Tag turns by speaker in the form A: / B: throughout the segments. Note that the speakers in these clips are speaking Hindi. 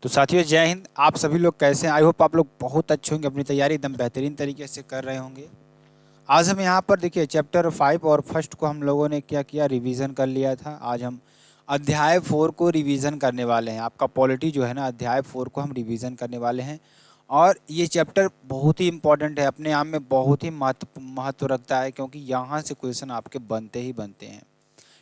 A: तो साथियों जय हिंद। आप सभी लोग कैसे हैं? आई होप आप लोग बहुत अच्छे होंगे, अपनी तैयारी एकदम बेहतरीन तरीके से कर रहे होंगे। आज हम यहाँ पर देखिए चैप्टर 5 और फर्स्ट को हम लोगों ने क्या किया, रिवीजन कर लिया था। आज हम अध्याय 4 को रिवीजन करने वाले हैं। आपका पॉलिटी जो है ना, अध्याय 4 को हम रिवीजन करने वाले हैं। और ये चैप्टर बहुत ही इंपॉर्टेंट है, अपने आप में बहुत ही महत्व रखता है, क्योंकि यहाँ से क्वेश्चन आपके बनते ही बनते हैं।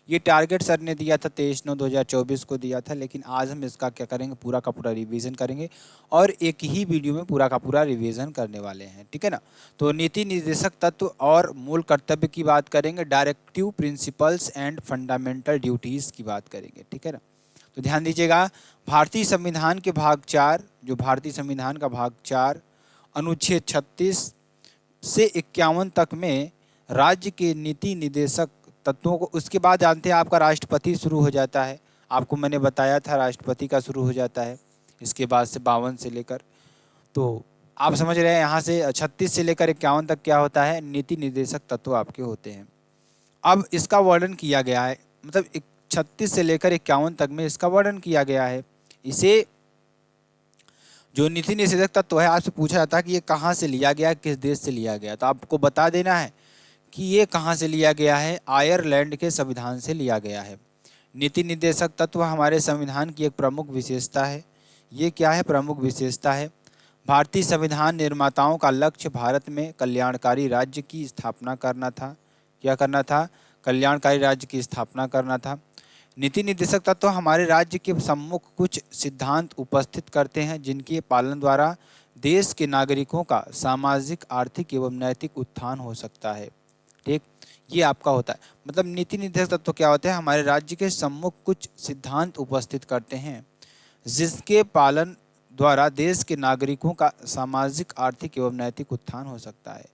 A: ये टारगेट सर ने दिया था 23/9/2024 को दिया था, लेकिन आज हम इसका क्या करेंगे, पूरा का पूरा रिवीजन करेंगे और एक ही वीडियो में पूरा का पूरा रिवीजन करने वाले हैं। ठीक है ना। तो नीति निर्देशक तत्व और मूल कर्तव्य की बात करेंगे, directive principles and fundamental duties की बात करेंगे। ठीक है ना। तो ध्यान दीजिएगा, भारतीय संविधान के भाग 4, जो भारतीय संविधान का भाग 4 अनुच्छेद 36 से 51 तक में राज्य के नीति निर्देशक तत्वों को, उसके बाद जानते हैं आपका राष्ट्रपति शुरू हो जाता है। आपको मैंने बताया था राष्ट्रपति का शुरू हो जाता है, इसके बाद से 52 से लेकर, तो आप समझ रहे हैं यहाँ से 36 से लेकर 51 तक क्या होता है, नीति निर्देशक तत्व आपके होते हैं। अब इसका वर्णन किया गया है, मतलब 36 से लेकर 51 तक में इसका वर्णन किया गया है। इसे जो नीति निर्देशक तत्व है, आपसे पूछा जाता है कि ये कहाँ से लिया गया, किस देश से लिया गया, तो आपको बता देना है कि ये कहाँ से लिया गया है, आयरलैंड के संविधान से लिया गया है। नीति निर्देशक तत्व हमारे संविधान की एक प्रमुख विशेषता है। ये क्या है, प्रमुख विशेषता है। भारतीय संविधान निर्माताओं का लक्ष्य भारत में कल्याणकारी राज्य की स्थापना करना था। क्या करना था, कल्याणकारी राज्य की स्थापना करना था। नीति निर्देशक तत्व हमारे राज्य के सम्मुख कुछ सिद्धांत उपस्थित करते हैं, जिनके पालन द्वारा देश के नागरिकों का सामाजिक, आर्थिक एवं नैतिक उत्थान हो सकता है। ठीक, ये आपका होता है। मतलब नीति निर्देशक तत्व क्या होते हैं, हमारे राज्य के सम्मुख कुछ सिद्धांत उपस्थित करते हैं, जिसके पालन द्वारा देश के नागरिकों का सामाजिक, आर्थिक एवं नैतिक उत्थान हो सकता है।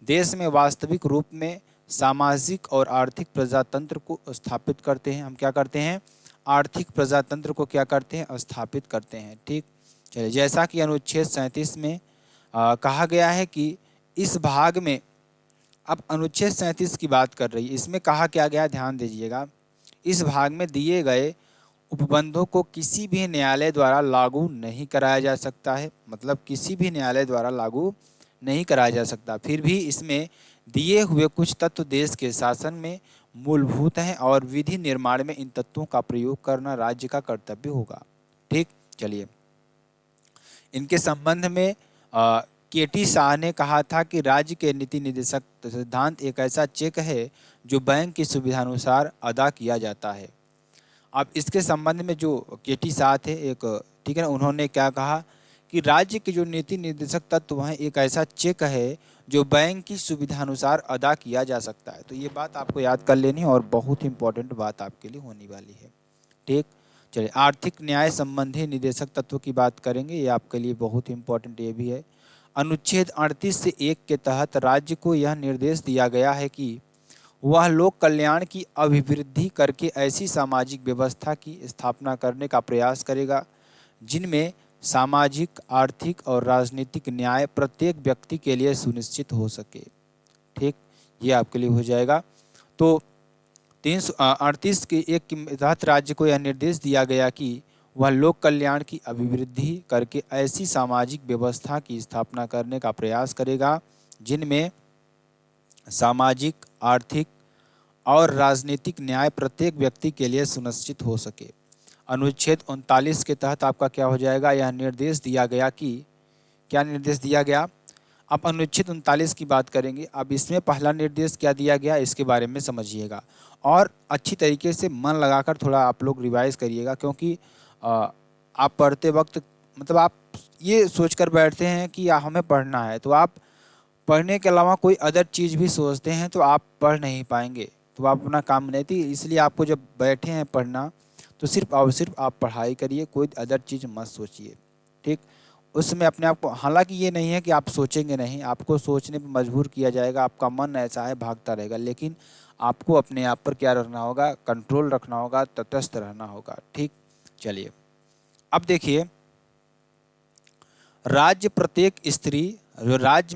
A: देश में वास्तविक रूप में सामाजिक और आर्थिक प्रजातंत्र को स्थापित करते हैं। हम क्या करते हैं, आर्थिक प्रजातंत्र को क्या करते हैं, स्थापित करते हैं। ठीक, चलिए, जैसा कि अनुच्छेद 37 में कहा गया है कि इस भाग में, अब अनुच्छेद 37 की बात कर रही है, इसमें कहा क्या गया, ध्यान दीजिएगा, इस भाग में दिए गए उपबंधों को किसी भी न्यायालय द्वारा लागू नहीं कराया जा सकता है। मतलब किसी भी न्यायालय द्वारा लागू नहीं कराया जा सकता। फिर भी इसमें दिए हुए कुछ तत्व देश के शासन में मूलभूत हैं और विधि निर्माण में इन तत्वों का प्रयोग करना राज्य का कर्तव्य होगा। ठीक, चलिए, इनके संबंध में केटी शाह ने कहा था कि राज्य के नीति निर्देशक सिद्धांत एक ऐसा चेक है जो बैंक की सुविधानुसार अदा किया जाता है। अब इसके संबंध में जो केटी शाह थे एक, ठीक है ना, उन्होंने क्या कहा कि राज्य के जो नीति निर्देशक तत्व हैं एक ऐसा चेक है जो बैंक की सुविधानुसार अदा किया जा सकता है। तो ये बात आपको याद कर लेनी है और बहुत इंपॉर्टेंट बात आपके लिए होने वाली है। ठीक, चलिए, आर्थिक न्याय संबंधी निर्देशक तत्व की बात करेंगे, ये आपके लिए बहुत इंपॉर्टेंट ये भी है। अनुच्छेद 38 से 1 के तहत राज्य को यह निर्देश दिया गया है कि वह लोक कल्याण की अभिवृद्धि करके ऐसी सामाजिक व्यवस्था की स्थापना करने का प्रयास करेगा जिनमें सामाजिक, आर्थिक और राजनीतिक न्याय प्रत्येक व्यक्ति के लिए सुनिश्चित हो सके। ठीक, ये आपके लिए हो जाएगा। तो 338 के 1 के तहत राज्य को यह निर्देश दिया गया कि वह लोक कल्याण की अभिवृद्धि करके ऐसी सामाजिक व्यवस्था की स्थापना करने का प्रयास करेगा जिनमें सामाजिक, आर्थिक और राजनीतिक न्याय प्रत्येक व्यक्ति के लिए सुनिश्चित हो सके। अनुच्छेद 39 के तहत आपका क्या हो जाएगा, यह निर्देश दिया गया कि, क्या निर्देश दिया गया, अब अनुच्छेद 39 की बात करेंगे। अब इसमें पहला निर्देश क्या दिया गया, इसके बारे में समझिएगा और अच्छी तरीके से मन लगाकर थोड़ा आप लोग रिवाइज करिएगा, क्योंकि आप पढ़ते वक्त मतलब आप ये सोचकर बैठते हैं कि हमें पढ़ना है, तो आप पढ़ने के अलावा कोई अदर चीज़ भी सोचते हैं तो आप पढ़ नहीं पाएंगे, तो आप अपना काम नहीं थी। इसलिए आपको जब बैठे हैं पढ़ना तो सिर्फ और सिर्फ आप पढ़ाई करिए, कोई अदर चीज़ मत सोचिए। ठीक, उसमें अपने आप को, हालांकि ये नहीं है कि आप सोचेंगे नहीं, आपको सोचने पर मजबूर किया जाएगा, आपका मन ऐसा है भागता रहेगा, लेकिन आपको अपने आप पर क्या रखना होगा, कंट्रोल रखना होगा, तटस्थ रहना होगा। ठीक, चलिए, अब देखिए, राज्य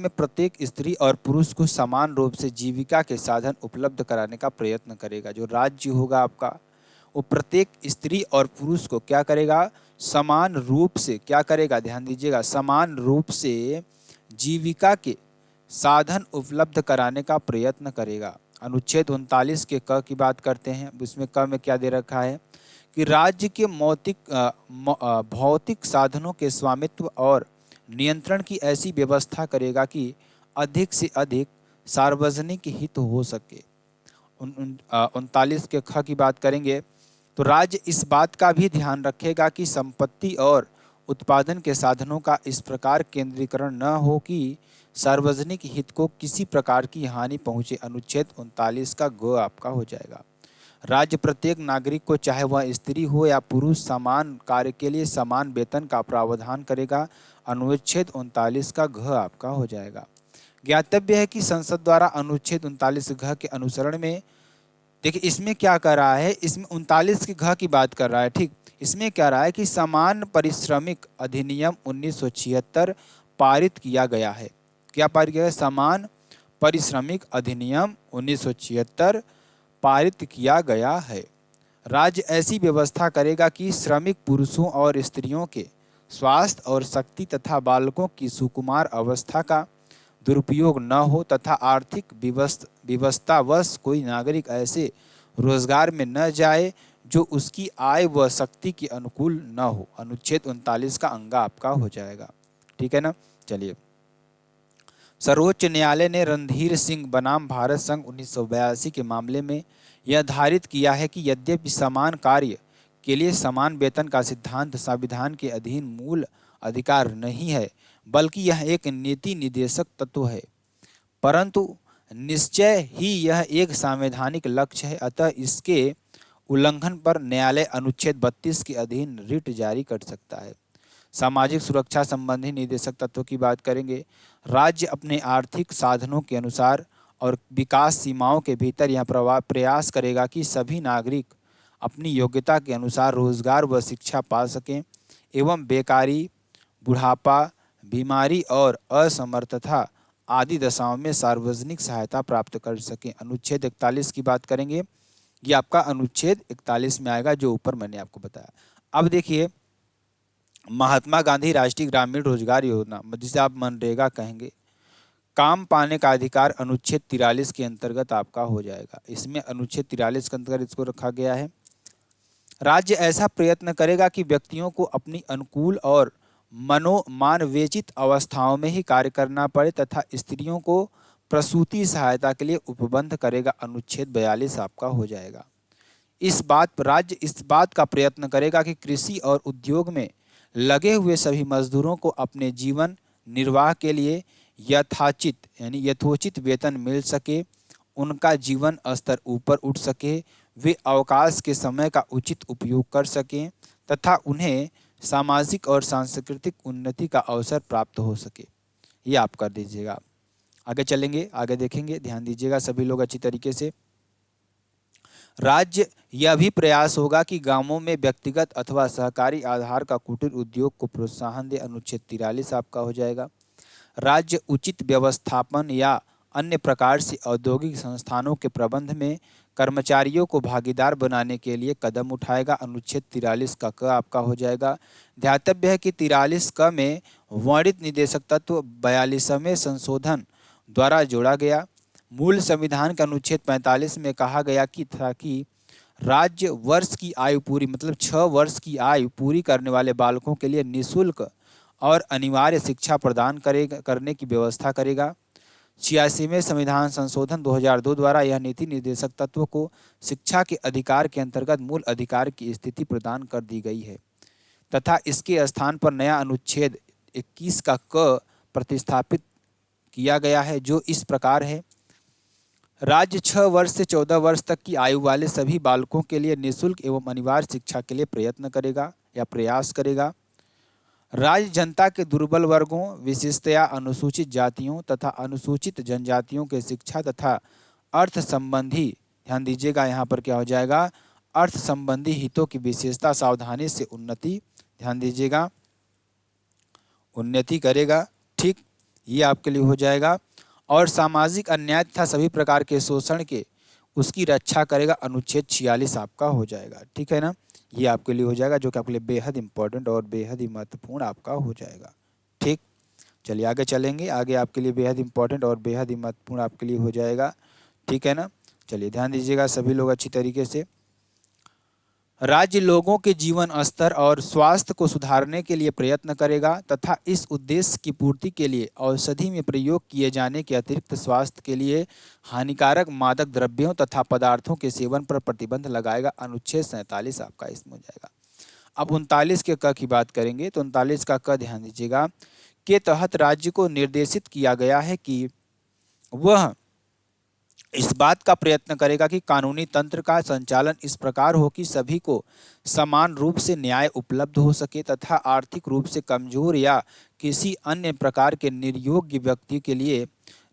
A: में प्रत्येक स्त्री और पुरुष को समान रूप से जीविका के साधन उपलब्ध कराने का प्रयत्न करेगा। जो राज्य होगा आपका, वो प्रत्येक स्त्री और पुरुष को क्या करेगा, समान रूप से क्या करेगा, ध्यान दीजिएगा, समान रूप से जीविका के साधन उपलब्ध कराने का प्रयत्न करेगा। अनुच्छेद 39 के क की बात करते हैं। इसमें क में क्या दे रखा है कि राज्य के भौतिक साधनों के स्वामित्व और नियंत्रण की ऐसी व्यवस्था करेगा कि अधिक से अधिक सार्वजनिक हित हो सके। 39 के ख की बात करेंगे तो राज्य इस बात का भी ध्यान रखेगा कि संपत्ति और उत्पादन के साधनों का इस प्रकार केंद्रीकरण न हो कि सार्वजनिक हित को किसी प्रकार की हानि पहुंचे। अनुच्छेद 39 का ग आपका हो जाएगा। राज्य प्रत्येक नागरिक को, चाहे वह स्त्री हो या पुरुष, समान कार्य के लिए समान वेतन का प्रावधान करेगा। अनुच्छेद 39 का घ आपका हो जाएगा। ज्ञातव्य है कि संसद द्वारा अनुच्छेद 39 घ के अनुसरण में, देखिए इसमें क्या कर रहा है, इसमें 39 के घ की बात कर रहा है, ठीक। इसमें क्या रहा है कि समान पारिश्रमिक अधिनियम 1976 पारित किया गया है। क्या पारित किया है? समान पारिश्रमिक अधिनियम 1976 पारित किया गया है। राज्य ऐसी व्यवस्था करेगा कि श्रमिक पुरुषों और स्त्रियों के स्वास्थ्य और शक्ति तथा बालकों की सुकुमार अवस्था का दुरुपयोग न हो तथा आर्थिक विवशतावश कोई नागरिक ऐसे रोजगार में न जाए जो उसकी आय व शक्ति के अनुकूल न हो। अनुच्छेद 39 का अंग आपका हो जाएगा, ठीक है ना। चलिए, सर्वोच्च न्यायालय ने रणधीर सिंह बनाम भारत संघ 1982 के मामले में यह धारित किया है कि यद्यपि समान कार्य के लिए समान वेतन का सिद्धांत संविधान के अधीन मूल अधिकार नहीं है, बल्कि यह एक नीति निर्देशक तत्व है, परंतु निश्चय ही यह एक संवैधानिक लक्ष्य है। अतः इसके उल्लंघन पर न्यायालय अनुच्छेद 32 के अधीन रिट जारी कर सकता है। सामाजिक सुरक्षा संबंधी निर्देशक तत्वों की बात करेंगे। राज्य अपने आर्थिक साधनों के अनुसार और विकास सीमाओं के भीतर यह प्रयास करेगा कि सभी नागरिक अपनी योग्यता के अनुसार रोजगार व शिक्षा पा सकें एवं बेकारी, बुढ़ापा, बीमारी और असमर्थता आदि दशाओं में सार्वजनिक सहायता प्राप्त कर सकें। अनुच्छेद 41 की बात करेंगे, ये आपका अनुच्छेद 41 में आएगा, जो ऊपर मैंने आपको बताया। अब देखिए, महात्मा गांधी राष्ट्रीय ग्रामीण रोजगार योजना, जिसे आप मनरेगा कहेंगे, काम पाने का अधिकार अनुच्छेद 43 के अंतर्गत आपका हो जाएगा। इसमें अनुच्छेद 43 के अंतर्गत इसको रखा गया है। राज्य ऐसा प्रयत्न करेगा कि व्यक्तियों को अपनी अनुकूल और मनोमानवेचित अवस्थाओं में ही कार्य करना पड़े तथा स्त्रियों को प्रसूति सहायता के लिए उपबंध करेगा। अनुच्छेद 42 आपका हो जाएगा। राज्य इस बात का प्रयत्न करेगा कि कृषि और उद्योग में लगे हुए सभी मजदूरों को अपने जीवन निर्वाह के लिए यथोचित वेतन मिल सके, उनका जीवन स्तर ऊपर उठ सके, वे अवकाश के समय का उचित उपयोग कर सकें तथा उन्हें सामाजिक और सांस्कृतिक उन्नति का अवसर प्राप्त हो सके। ये आप कर दीजिएगा। आगे चलेंगे, आगे देखेंगे, ध्यान दीजिएगा सभी लोग अच्छी तरीके से। राज्य यह भी प्रयास होगा कि गांवों में व्यक्तिगत अथवा सहकारी आधार का कुटीर उद्योग को प्रोत्साहन दे। अनुच्छेद 43 आपका हो जाएगा। राज्य उचित व्यवस्थापन या अन्य प्रकार से औद्योगिक संस्थानों के प्रबंध में कर्मचारियों को भागीदार बनाने के लिए कदम उठाएगा। अनुच्छेद 43 का क आपका हो जाएगा। ध्यातव्य है कि 43 क में वर्णित निर्देशक तत्व 42वें संशोधन द्वारा जोड़ा गया। मूल संविधान के अनुच्छेद 45 में कहा गया कि राज्य वर्ष की आयु पूरी, मतलब 6 वर्ष की आयु पूरी करने वाले बालकों के लिए निःशुल्क और अनिवार्य शिक्षा प्रदान करने की व्यवस्था करेगा। 86वें संविधान संशोधन 2002 द्वारा यह नीति निर्देशक तत्व को शिक्षा के अधिकार के अंतर्गत मूल अधिकार की स्थिति प्रदान कर दी गई है तथा इसके स्थान पर नया अनुच्छेद 21 का क प्रतिस्थापित किया गया है, जो इस प्रकार है। राज्य 6 वर्ष से 14 वर्ष तक की आयु वाले सभी बालकों के लिए निःशुल्क एवं अनिवार्य शिक्षा के लिए प्रयत्न करेगा या प्रयास करेगा। राज्य जनता के दुर्बल वर्गों, विशेषतया अनुसूचित जातियों तथा अनुसूचित जनजातियों के शिक्षा तथा अर्थ संबंधी, ध्यान दीजिएगा यहाँ पर क्या हो जाएगा, अर्थ संबंधी हितों की विशेषता सावधानी से उन्नति, ध्यान दीजिएगा, उन्नति करेगा। ठीक, ये आपके लिए हो जाएगा। और सामाजिक अन्याय तथा सभी प्रकार के शोषण के उसकी रक्षा करेगा, अनुच्छेद 46 आपका हो जाएगा। ठीक है ना, ये आपके लिए हो जाएगा, जो कि आपके लिए बेहद इंपॉर्टेंट और बेहद ही महत्वपूर्ण आपका हो जाएगा। ठीक, चलिए आगे चलेंगे, आगे आपके लिए बेहद इंपॉर्टेंट और बेहद ही महत्वपूर्ण आपके लिए हो जाएगा। ठीक है ना, चलिए ध्यान दीजिएगा सभी लोग अच्छी तरीके से। राज्य लोगों के जीवन स्तर और स्वास्थ्य को सुधारने के लिए प्रयत्न करेगा तथा इस उद्देश्य की पूर्ति के लिए औषधि में प्रयोग किए जाने के अतिरिक्त स्वास्थ्य के लिए हानिकारक मादक द्रव्यों तथा पदार्थों के सेवन पर प्रतिबंध लगाएगा। अनुच्छेद 47 आपका इसमें हो जाएगा। अब 39 के क की बात करेंगे तो 39 का क ध्यान दीजिएगा, के तहत राज्य को निर्देशित किया गया है कि वह इस बात का प्रयत्न करेगा कि कानूनी तंत्र का संचालन इस प्रकार हो कि सभी को समान रूप से न्याय उपलब्ध हो सके तथा आर्थिक रूप से कमजोर या किसी अन्य प्रकार के निर्योग्य व्यक्ति के लिए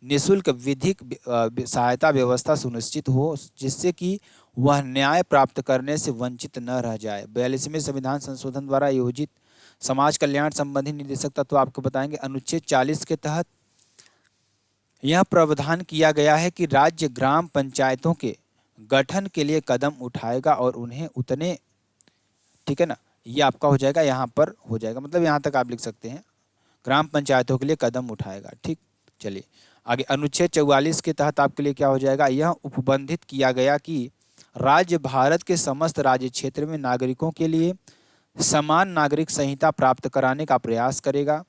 A: निःशुल्क विधिक सहायता व्यवस्था सुनिश्चित हो, जिससे कि वह न्याय प्राप्त करने से वंचित न रह जाए। 42वें संविधान संशोधन द्वारा आयोजित समाज कल्याण संबंधी निर्देशक तत्व आपको बताएंगे। अनुच्छेद 40 के तहत यह प्रावधान किया गया है कि राज्य ग्राम पंचायतों के गठन के लिए कदम उठाएगा और उन्हें उतने, ठीक है ना, ये आपका हो जाएगा, यहाँ पर हो जाएगा, मतलब यहाँ तक आप लिख सकते हैं, ग्राम पंचायतों के लिए कदम उठाएगा। ठीक, चलिए आगे अनुच्छेद 44 के तहत आपके लिए क्या हो जाएगा, यह उपबंधित किया गया कि राज्य भारत के समस्त राज्य क्षेत्र में नागरिकों के लिए समान नागरिक संहिता प्राप्त कराने का प्रयास करेगा।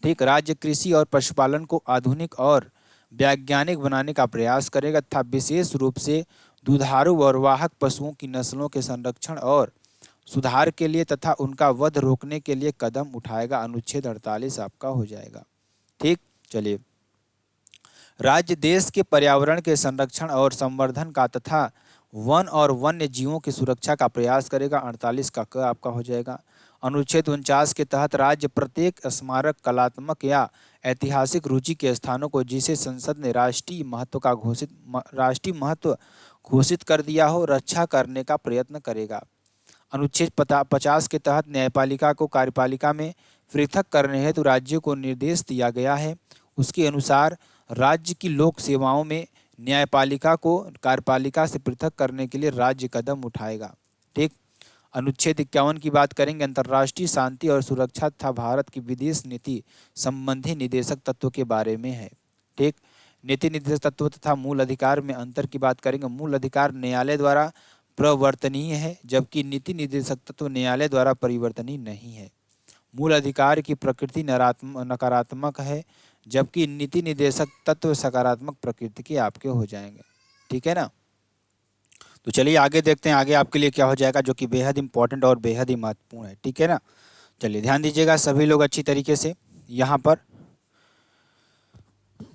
A: ठीक, राज्य कृषि और पशुपालन को आधुनिक और वैज्ञानिक बनाने का प्रयास करेगा तथा विशेष रूप से दुधारू और वाहक पशुओं की नस्लों के संरक्षण और सुधार के लिए तथा उनका वध रोकने के लिए कदम उठाएगा। अनुच्छेद 48 आपका हो जाएगा। ठीक, चलिए राज्य देश के पर्यावरण के संरक्षण और संवर्धन का तथा वन और वन्य जीवों की सुरक्षा का प्रयास करेगा। 48 का क आपका हो जाएगा। अनुच्छेद 49 के तहत राज्य प्रत्येक स्मारक, कलात्मक या ऐतिहासिक रुचि के स्थानों को जिसे संसद ने राष्ट्रीय महत्व घोषित कर दिया हो, रक्षा करने का प्रयत्न करेगा। अनुच्छेद 50 के तहत न्यायपालिका को कार्यपालिका में पृथक करने हेतु राज्यों को निर्देश दिया गया है। उसके अनुसार राज्य की लोक सेवाओं में न्यायपालिका को कार्यपालिका से पृथक करने के लिए राज्य कदम उठाएगा। ठीक, अनुच्छेद 51 की बात करेंगे, अंतर्राष्ट्रीय शांति और सुरक्षा तथा भारत की विदेश नीति संबंधी निदेशक तत्व के बारे में है। ठीक, नीति निर्देशक तत्व तथा मूल अधिकार में अंतर की बात करेंगे। मूल अधिकार न्यायालय द्वारा प्रवर्तनीय है, जबकि नीति निर्देशक तत्व न्यायालय द्वारा परिवर्तनीय नहीं है। मूल अधिकार की प्रकृति नकारात्मक है, जबकि नीति निर्देशक तत्व सकारात्मक प्रकृति के आपके हो जाएंगे। ठीक है ना, तो चलिए आगे देखते हैं, आगे आपके लिए क्या हो जाएगा, जो कि बेहद इंपॉर्टेंट और बेहद ही महत्वपूर्ण है। ठीक है ना, चलिए ध्यान दीजिएगा सभी लोग अच्छी तरीके से। यहाँ पर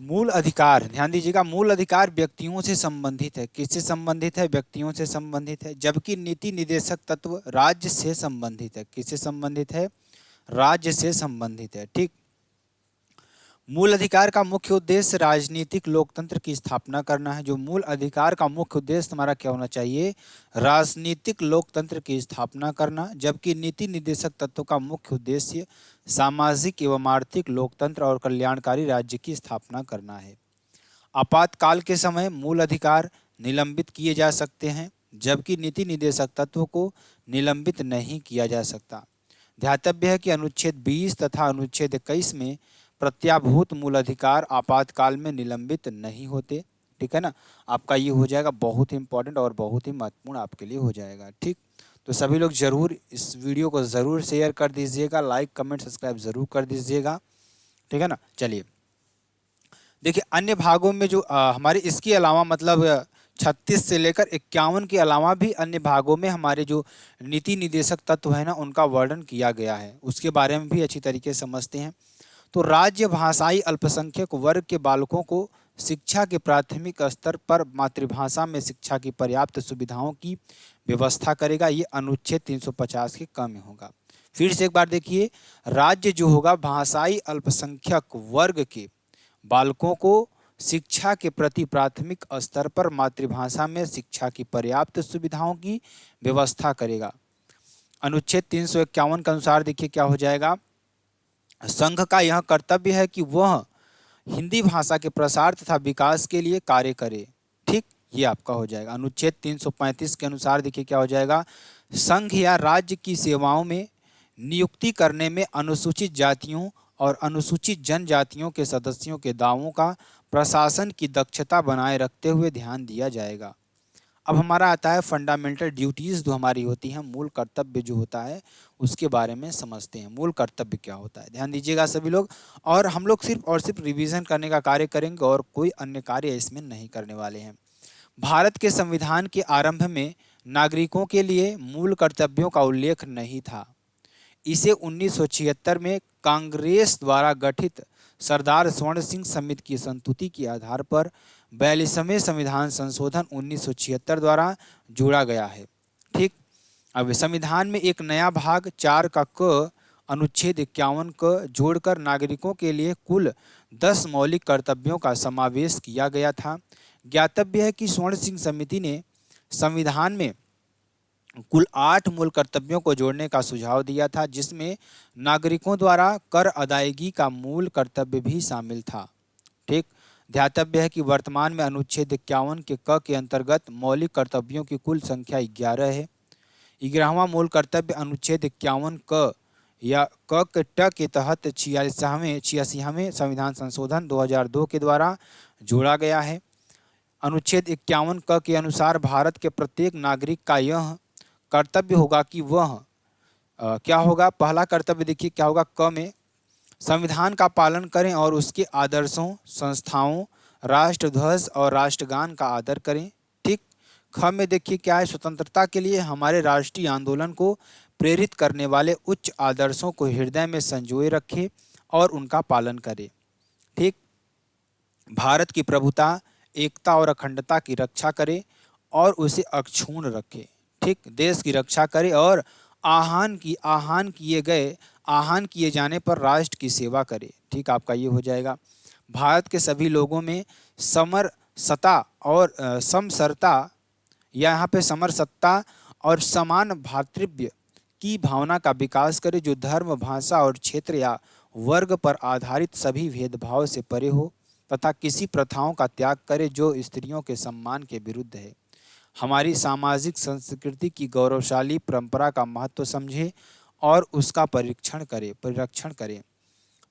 A: मूल अधिकार, ध्यान दीजिएगा, मूल अधिकार व्यक्तियों से संबंधित है। किससे संबंधित है? व्यक्तियों से संबंधित है। जबकि नीति निर्देशक तत्व राज्य से संबंधित है। किससे संबंधित है? राज्य से संबंधित है। ठीक, मूल अधिकार का मुख्य उद्देश्य राजनीतिक लोकतंत्र की स्थापना करना है। जो मूल अधिकार का मुख्य उद्देश्य हमारा क्या होना चाहिए? राजनीतिक लोकतंत्र की स्थापना करना। जबकि नीति निर्देशक तत्व का मुख्य उद्देश्य सामाजिक एवं आर्थिक लोकतंत्र और कल्याणकारी राज्य की स्थापना करना है। आपातकाल के समय मूल अधिकार निलंबित किए जा सकते हैं, जबकि नीति निर्देशक तत्व को निलंबित नहीं किया जा सकता। ध्यातव्य है कि अनुच्छेद 20 तथा अनुच्छेद 21 में प्रत्याभूत मूल अधिकार आपातकाल में निलंबित नहीं होते। ठीक है ना, आपका ये हो जाएगा बहुत ही इंपॉर्टेंट और बहुत ही महत्वपूर्ण आपके लिए हो जाएगा। ठीक, तो सभी लोग जरूर इस वीडियो को ज़रूर शेयर कर दीजिएगा, लाइक कमेंट सब्सक्राइब ज़रूर कर दीजिएगा। ठीक है ना, चलिए देखिए अन्य भागों में जो हमारे इसके अलावा मतलब 36 से लेकर 51 के अलावा भी अन्य भागों में हमारे जो नीति निर्देशक तत्व है ना, उनका वर्णन किया गया है। उसके बारे में भी अच्छी तरीके से समझते हैं। तो राज्य भाषाई अल्पसंख्यक वर्ग के बालकों को शिक्षा के प्राथमिक स्तर पर मातृभाषा में शिक्षा की पर्याप्त सुविधाओं की व्यवस्था करेगा। ये अनुच्छेद 350 के क में होगा। फिर से एक बार देखिए, राज्य जो होगा भाषाई अल्पसंख्यक वर्ग के बालकों को शिक्षा के प्रति प्राथमिक स्तर पर मातृभाषा में शिक्षा की पर्याप्त सुविधाओं की व्यवस्था करेगा। अनुच्छेद 351 के अनुसार देखिए क्या हो जाएगा, संघ का यह कर्तव्य है कि वह हिंदी भाषा के प्रसार तथा विकास के लिए कार्य करे। ठीक, ये आपका हो जाएगा। अनुच्छेद 335 के अनुसार देखिए क्या हो जाएगा, संघ या राज्य की सेवाओं में नियुक्ति करने में अनुसूचित जातियों और अनुसूचित जनजातियों के सदस्यों के दावों का प्रशासन की दक्षता बनाए रखते हुए ध्यान दिया जाएगा। अब हमारा आता है फंडामेंटल ड्यूटीज जो हमारी होती हैं, मूल कर्तव्य जो होता है उसके बारे में समझते हैं। मूल कर्तव्य क्या होता है, ध्यान दीजिएगा सभी लोग। और हम लोग सिर्फ और सिर्फ रिवीजन करने का कार्य करेंगे और कोई अन्य कार्य इसमें नहीं करने वाले हैं। भारत के संविधान के आरंभ में नागरिकों के लिए मूल कर्तव्यों का उल्लेख नहीं था। इसे 1976 में कांग्रेस द्वारा गठित सरदार स्वर्ण सिंह समिति की संस्तुति के आधार पर 42वें संविधान संशोधन 1976 द्वारा जोड़ा गया है। ठीक, अब संविधान में एक नया भाग 4 का क अनुच्छेद 51 क जोड़कर नागरिकों के लिए कुल 10 मौलिक कर्तव्यों का समावेश किया गया था। ज्ञातव्य है कि स्वर्ण सिंह समिति ने संविधान में कुल 8 मूल कर्तव्यों को जोड़ने का सुझाव दिया था, जिसमें नागरिकों द्वारा कर अदायगी का मूल कर्तव्य भी शामिल था। ठीक, ध्यातव्य है कि वर्तमान में अनुच्छेद 51 के क के अंतर्गत मौलिक कर्तव्यों की कुल संख्या 11 है। 11वां मूल कर्तव्य अनुच्छेद 51 क या क के ट के तहत 86वें संविधान संशोधन 2002 के द्वारा जोड़ा गया है। अनुच्छेद 51 क के अनुसार भारत के प्रत्येक नागरिक का यह कर्तव्य होगा कि वह क्या होगा, पहला कर्तव्य देखिए क्या होगा, क में संविधान का पालन करें और उसके आदर्शों, संस्थाओं, राष्ट्रध्वज और राष्ट्रगान का आदर करें। ठीक, ख में देखिए क्या है, स्वतंत्रता के लिए हमारे राष्ट्रीय आंदोलन को प्रेरित करने वाले उच्च आदर्शों को हृदय में संजोए रखे और उनका पालन करें। ठीक, भारत की प्रभुता, एकता और अखंडता की रक्षा करे और उसे अक्षुण्ण रखे। ठीक, देश की रक्षा करे और आह्वान किए जाने पर राष्ट्र की सेवा करे। ठीक, आपका ये हो जाएगा। भारत के सभी लोगों में समरसता और समसरता या यहाँ पे समरसत्ता और समान भातृत्व की भावना का विकास करे, जो धर्म, भाषा और क्षेत्र या वर्ग पर आधारित सभी भेदभाव से परे हो तथा किसी प्रथाओं का त्याग करे जो स्त्रियों के सम्मान के विरुद्ध है। हमारी सामाजिक संस्कृति की गौरवशाली परंपरा का महत्व समझे और उसका परिरक्षण करें।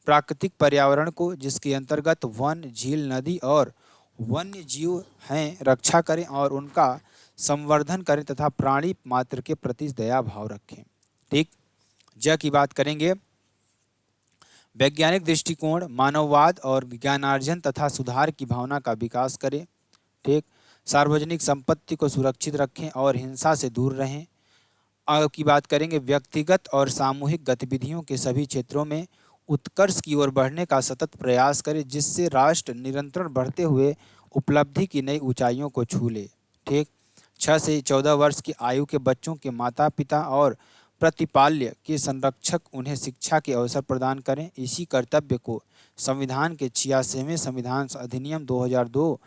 A: प्राकृतिक पर्यावरण को, जिसके अंतर्गत वन, झील, नदी और वन्य जीव हैं, रक्षा करें और उनका संवर्धन करें तथा प्राणी मात्र के प्रति दया भाव रखें। ठीक, ज की बात करेंगे, वैज्ञानिक दृष्टिकोण, मानववाद और ज्ञानार्जन तथा सुधार की भावना का विकास करें। ठीक, सार्वजनिक संपत्ति को सुरक्षित रखें और हिंसा से दूर रहें। अब की बात करेंगे, व्यक्तिगत और सामूहिक गतिविधियों के सभी क्षेत्रों में उत्कर्ष की ओर बढ़ने का सतत प्रयास करें, जिससे राष्ट्र निरंतर बढ़ते हुए उपलब्धि की नई ऊंचाइयों को छू ले। ठीक, 6 से 14 वर्ष की आयु के बच्चों के माता पिता और प्रतिपाल्य के संरक्षक उन्हें शिक्षा के अवसर प्रदान करें। इसी कर्तव्य को संविधान के 86वें संविधान अधिनियम 2002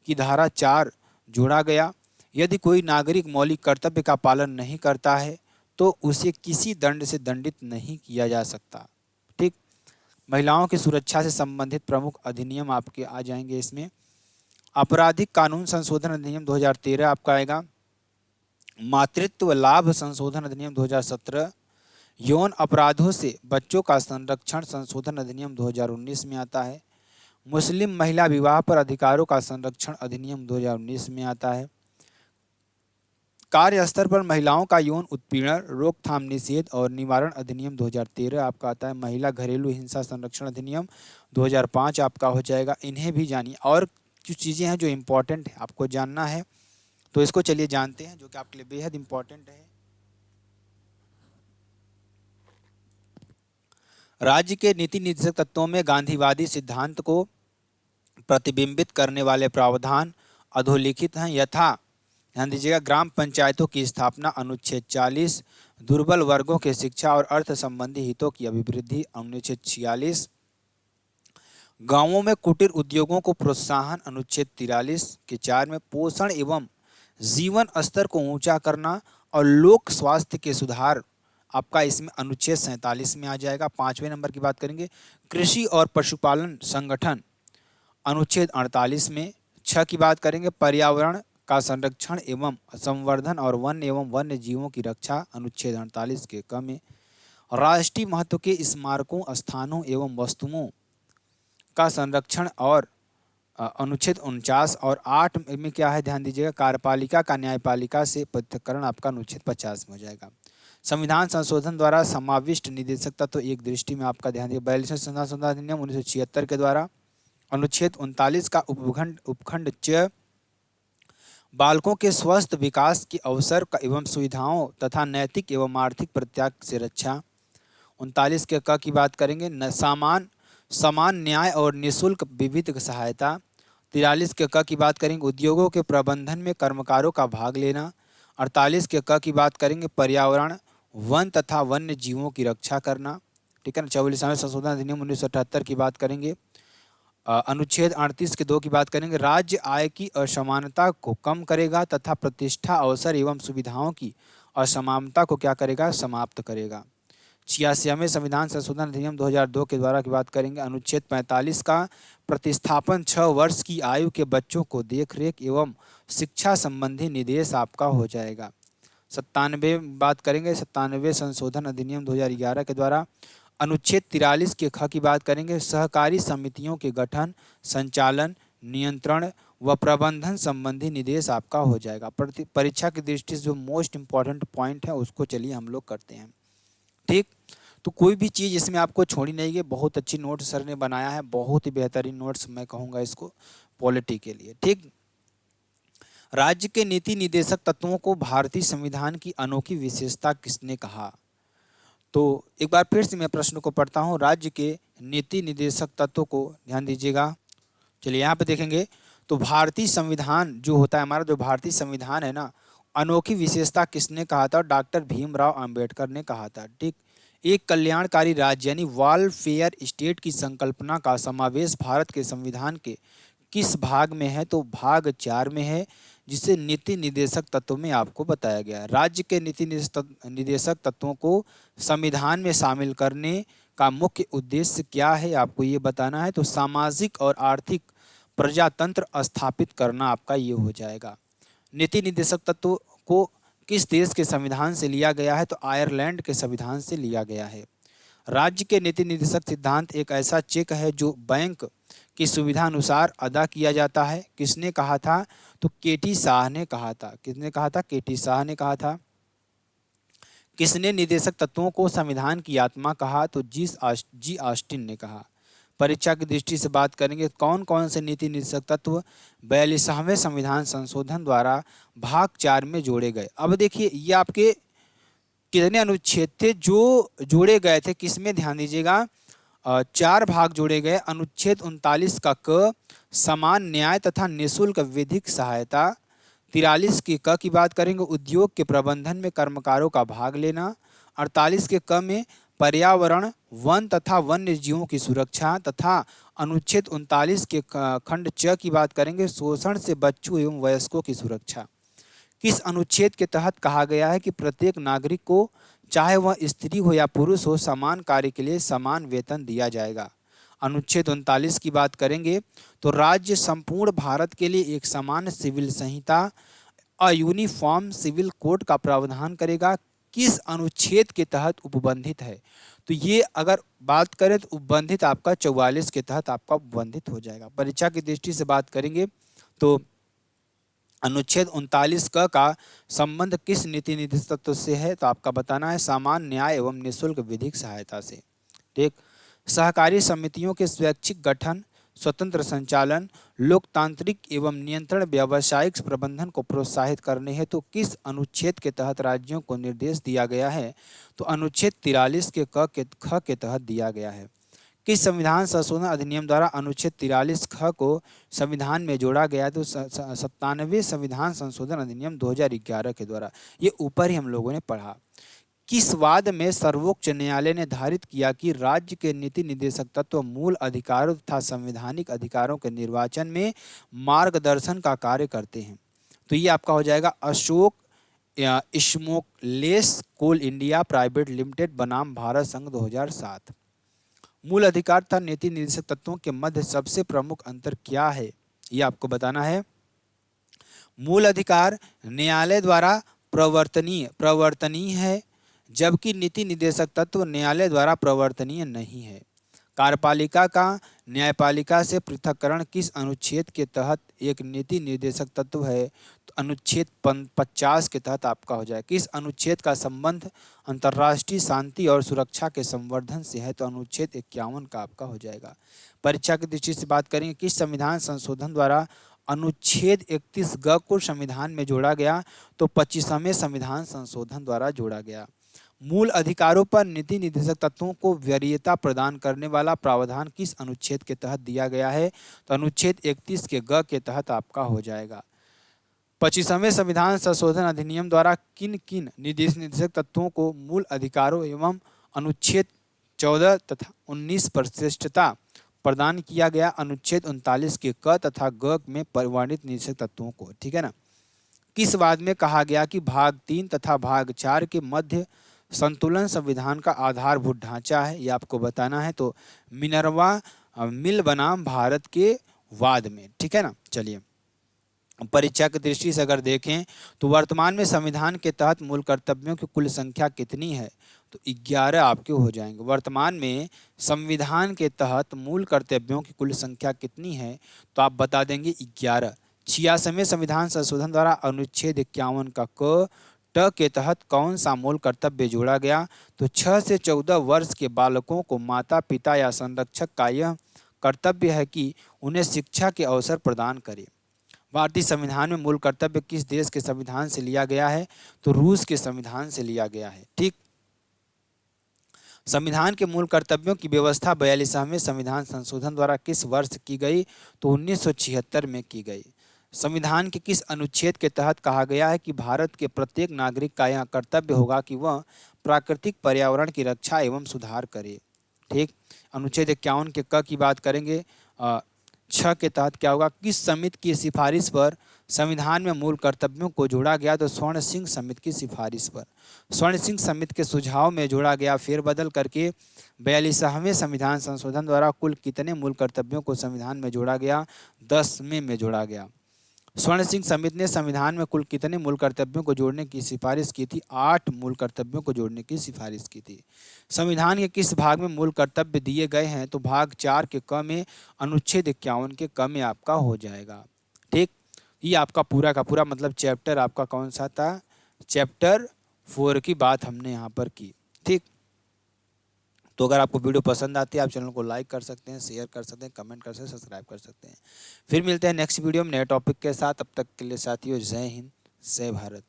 A: की धारा 4 जोड़ा गया। यदि कोई नागरिक मौलिक कर्तव्य का पालन नहीं करता है तो उसे किसी दंड से दंडित नहीं किया जा सकता। ठीक, महिलाओं की सुरक्षा से संबंधित प्रमुख अधिनियम आपके आ जाएंगे इसमें। आपराधिक कानून संशोधन अधिनियम 2013 आपका आएगा। मातृत्व लाभ संशोधन अधिनियम 2017, यौन अपराधों से बच्चों का संरक्षण संशोधन अधिनियम 2019 में आता है। मुस्लिम महिला विवाह पर अधिकारों का संरक्षण अधिनियम 2019 में आता है। कार्यस्थल पर महिलाओं का यौन उत्पीड़न रोकथाम, निषेध और निवारण अधिनियम 2013 आपका आता है। महिला घरेलू हिंसा संरक्षण अधिनियम 2005 आपका हो जाएगा। इन्हें भी जानिए। और कुछ चीज़ें हैं जो इम्पोर्टेंट है, आपको जानना है, तो इसको चलिए जानते हैं, जो कि आपके लिए बेहद इम्पोर्टेंट है। राज्य के नीति निर्देशक तत्वों में गांधीवादी सिद्धांत को प्रतिबिंबित करने वाले प्रावधान अधोलिखित हैं, यथा, ध्यान दीजिएगा, ग्राम पंचायतों की स्थापना अनुच्छेद 40, दुर्बल वर्गों के शिक्षा और अर्थ संबंधी हितों की अभिवृद्धि अनुच्छेद 46, गांवों में कुटीर उद्योगों को प्रोत्साहन अनुच्छेद 43 के 4 में, पोषण एवं जीवन स्तर को ऊंचा करना और लोक स्वास्थ्य के सुधार आपका इसमें अनुच्छेद 47 में आ जाएगा। 5वें नंबर की बात करेंगे, कृषि और पशुपालन संगठन अनुच्छेद 48 में। 6 की बात करेंगे, पर्यावरण का संरक्षण एवं संवर्धन और वन्य एवं वन्य जीवों की रक्षा अनुच्छेद 48 के क में। राष्ट्रीय महत्व के स्मारकों, स्थानों एवं वस्तुओं का संरक्षण और अनुच्छेद 49 और 8 में क्या है ध्यान दीजिएगा, कार्यपालिका का न्यायपालिका से पृथक्करण आपका अनुच्छेद 50 में हो जाएगा। संविधान संशोधन द्वारा समाविष्ट निदेशक तत्व एक दृष्टि में आपका ध्यान दीजिए 42वें संविधान संशोधन अधिनियम 1976 के द्वारा अनुच्छेद 39 का उपखंड च बालकों के स्वस्थ विकास के अवसर एवं सुविधाओं तथा नैतिक एवं आर्थिक प्रत्याग से रक्षा। 39 के क की बात करेंगे समान न्याय और निःशुल्क विविध सहायता। 43 के क की बात करेंगे उद्योगों के प्रबंधन में कर्मकारों का भाग लेना। 48 के क की बात करेंगे पर्यावरण, वन तथा वन्य जीवों की रक्षा करना। ठीक है ना। 44वें संशोधन अधिनियम 1978 की बात करेंगे। अनुच्छेद 38 के 2 की बात करेंगे राज्य आय की असमानता को कम करेगा तथा प्रतिष्ठा, अवसर एवं सुविधाओं की असमानता को क्या करेगा, समाप्त करेगा। 86वें संविधान संशोधन अधिनियम 2002 के द्वारा की बात करेंगे अनुच्छेद 45 का प्रतिस्थापन 6 वर्ष की आयु के बच्चों को देखरेख एवं शिक्षा संबंधी निर्देश आपका हो जाएगा। 97 बात करेंगे 97वें संशोधन अधिनियम 2011 के द्वारा अनुच्छेद 43 के ख की बात करेंगे सहकारी समितियों के गठन, संचालन, नियंत्रण व प्रबंधन संबंधी निर्देश आपका हो जाएगा। परीक्षा की दृष्टि से जो मोस्ट इंपॉर्टेंट पॉइंट है उसको चलिए हम लोग करते हैं। ठीक, तो कोई भी चीज़ इसमें आपको छोड़ी नहीं है। बहुत अच्छी नोट्स सर ने बनाया है, बहुत ही बेहतरीन नोट्स मैं कहूँगा इसको पॉलिटी के लिए। ठीक, राज्य के नीति निदेशक तत्वों को भारतीय संविधान की अनोखी विशेषता किसने कहा? तो एक बार फिर से मैं प्रश्न को पढ़ता हूँ। राज्य के नीति निदेशक तत्वों को ध्यान दीजिएगा। चलिए यहाँ पे देखेंगे तो भारतीय संविधान जो होता है हमारा, जो भारतीय संविधान है ना, अनोखी विशेषता किसने कहा था? डॉक्टर भीमराव अंबेडकर ने कहा था। ठीक, एक कल्याणकारी राज्य यानी वेलफेयर स्टेट की संकल्पना का समावेश भारत के संविधान के किस भाग में है? तो भाग 4 में है, जिसे नीति निदेशक तत्वों में आपको बताया गया है। राज्य के नीति निदेशक तत्वों को संविधान में शामिल करने का मुख्य उद्देश्य क्या है, आपको ये बताना है। तो सामाजिक और आर्थिक प्रजातंत्र स्थापित करना आपका ये हो जाएगा। नीति निदेशक तत्व को किस देश के संविधान से लिया गया है? तो आयरलैंड के संविधान से लिया गया है। राज्य के नीति निदेशक सिद्धांत एक ऐसा चेक है जो बैंक की सुविधा अनुसार अदा किया जाता है। किसने कहा था? तो केटी शाह ने कहा था। किसने कहा था? केटी शाह ने कहा था। किसने निदेशक तत्वों को संविधान की आत्मा कहा? तो जी ऑस्टिन ने कहा। परीक्षा की दृष्टि से बात करेंगे कौन कौन से नीति निदेशक तत्व 42वें संविधान संशोधन द्वारा भाग 4 में जोड़े गए। अब देखिए ये आपके कितने अनुच्छेद थे जो जोड़े गए थे, किसमें ध्यान दीजिएगा, 4 भाग जोड़े गए। अनुच्छेद 39 का क समान न्याय तथा निःशुल्क विधिक सहायता। 43 के क की बात करेंगे उद्योग के प्रबंधन में कर्मकारों का भाग लेना। 48 के क में पर्यावरण, वन तथा वन्य जीवों की सुरक्षा तथा अनुच्छेद 39 के खंड च की बात करेंगे शोषण से बच्चों एवं वयस्कों की सुरक्षा। किस अनुच्छेद के तहत कहा गया है कि प्रत्येक नागरिक को चाहे वह स्त्री हो या पुरुष हो समान कार्य के लिए समान वेतन दिया जाएगा? अनुच्छेद 39 की बात करेंगे तो राज्य संपूर्ण भारत के लिए एक समान सिविल संहिता, अ यूनिफॉर्म सिविल कोड का प्रावधान करेगा। किस अनुच्छेद के तहत उपबंधित है? तो ये अगर बात करें तो उपबंधित आपका 44 के तहत आपका उपबंधित हो जाएगा। परीक्षा की दृष्टि से बात करेंगे तो अनुच्छेद 39 क का संबंध किस नीति निदेशक तत्व से है? तो आपका बताना है समान न्याय एवं निःशुल्क विधिक सहायता से। ठीक, सहकारी समितियों के स्वैच्छिक गठन, स्वतंत्र संचालन, लोकतांत्रिक एवं नियंत्रण व्यावसायिक प्रबंधन को प्रोत्साहित करने हेतु किस अनुच्छेद के तहत राज्यों को निर्देश दिया गया है? तो अनुच्छेद 43 के ख के तहत दिया गया है। किस संविधान संशोधन अधिनियम द्वारा अनुच्छेद 43 ख को संविधान में जोड़ा गया? तो 97वें संविधान संशोधन अधिनियम 2011 के द्वारा। ये ऊपर ही हम लोगों ने पढ़ा। किस वाद में सर्वोच्च न्यायालय ने धारित किया कि राज्य के नीति निदेशक तत्व मूल अधिकारों तथा संवैधानिक अधिकारों के निर्वाचन में मार्गदर्शन का कार्य करते हैं? तो ये आपका हो जाएगा अशोक स्मोकलेस कोल इंडिया प्राइवेट लिमिटेड बनाम भारत संघ 2007। मूल अधिकार तथा नीति निदेशक तत्वों के मध्य सबसे प्रमुख अंतर क्या है? ये आपको बताना है। मूल अधिकार न्यायालय द्वारा प्रवर्तनीय है, जबकि नीति निर्देशक तत्व न्यायालय द्वारा प्रवर्तनीय नहीं है। कार्यपालिका का न्यायपालिका से पृथक्करण किस अनुच्छेद के तहत एक नीति निर्देशक तत्व है? तो अनुच्छेद 50 के तहत आपका हो जाए। किस अनुच्छेद का संबंध अंतर्राष्ट्रीय शांति और सुरक्षा के संवर्धन से है? तो अनुच्छेद 51 का आपका हो जाएगा। परीक्षा की दृष्टि से बात करेंगे, किस संविधान संशोधन द्वारा अनुच्छेद 31 ग को संविधान में जोड़ा गया? तो 25वें संविधान संशोधन द्वारा जोड़ा गया। मूल अधिकारों पर नीति निर्देशक तत्वों को वरीयता प्रदान करने वाला प्रावधान किस अनुच्छेद के तहत दिया गया है? तो अनुच्छेद 31 के ग के तहत आपका हो जाएगा। 25वें संविधान संशोधन अधिनियम द्वारा किन किन निर्देशक तत्वों को मूल अधिकारों एवं अनुच्छेद 14 तथा 19 पर श्रेष्ठता प्रदान किया गया? अनुच्छेद 39 के क तथा ग में परिवर्णित निर्देशक तत्वों को। ठीक है ना। किस वाद में कहा गया कि भाग 3 तथा भाग 4 के मध्य संतुलन संविधान का आधारभूत ढांचा है? ये आपको बताना है। तो मिनर्वा मिल बनाम भारत के वाद में। ठीक है ना। चलिए, परीक्षा की दृष्टि से अगर देखें तो वर्तमान में संविधान के तहत मूल कर्तव्यों की कुल संख्या कितनी है? तो 11 आपके हो जाएंगे। वर्तमान में संविधान के तहत मूल कर्तव्यों की कुल संख्या कितनी है? तो आप बता देंगे 11। 86वें संविधान संशोधन द्वारा अनुच्छेद 51 का क ट के तहत कौन सा मूल कर्तव्य जोड़ा गया? तो 6 से 14 वर्ष के बालकों को माता पिता या संरक्षक का यह कर्तव्य है कि उन्हें शिक्षा के अवसर प्रदान करें। भारतीय संविधान में मूल कर्तव्य किस देश के संविधान से लिया गया है? तो रूस के संविधान से लिया गया है। ठीक। संविधान के मूल कर्तव्यों की व्यवस्था 42वें संविधान संशोधन द्वारा किस वर्ष की गई? तो 1976 में की गई। संविधान के किस अनुच्छेद के तहत कहा गया है कि भारत के प्रत्येक नागरिक का यह कर्तव्य होगा कि वह प्राकृतिक पर्यावरण की रक्षा एवं सुधार करे? ठीक। अनुच्छेद 51 के क की बात करेंगे। 6 के तहत क्या होगा? किस समिति की सिफारिश पर संविधान में मूल कर्तव्यों को जोड़ा गया? तो स्वर्ण सिंह समिति की सिफारिश पर। स्वर्ण सिंह समिति के सुझाव में जोड़ा गया फेरबदल करके 42वें संविधान संशोधन द्वारा कुल कितने मूल कर्तव्यों को संविधान में जोड़ा गया? 10वें में जोड़ा गया। स्वर्ण सिंह समिति ने संविधान में कुल कितने मूल कर्तव्यों को जोड़ने की सिफारिश की थी? 8 मूल कर्तव्यों को जोड़ने की सिफारिश की थी। संविधान के किस भाग में मूल कर्तव्य दिए गए हैं? तो भाग 4 के क में अनुच्छेद 51 के क में आपका हो जाएगा। ठीक। ये आपका पूरा का पूरा मतलब चैप्टर आपका कौन सा था? चैप्टर 4 की बात हमने यहाँ पर की। ठीक। तो अगर आपको वीडियो पसंद आती है आप चैनल को लाइक कर सकते हैं, शेयर कर सकते हैं, कमेंट कर सकते हैं, सब्सक्राइब कर सकते हैं। फिर मिलते हैं नेक्स्ट वीडियो में नए टॉपिक के साथ। तब तक के लिए साथियों, जय हिंद, जय भारत।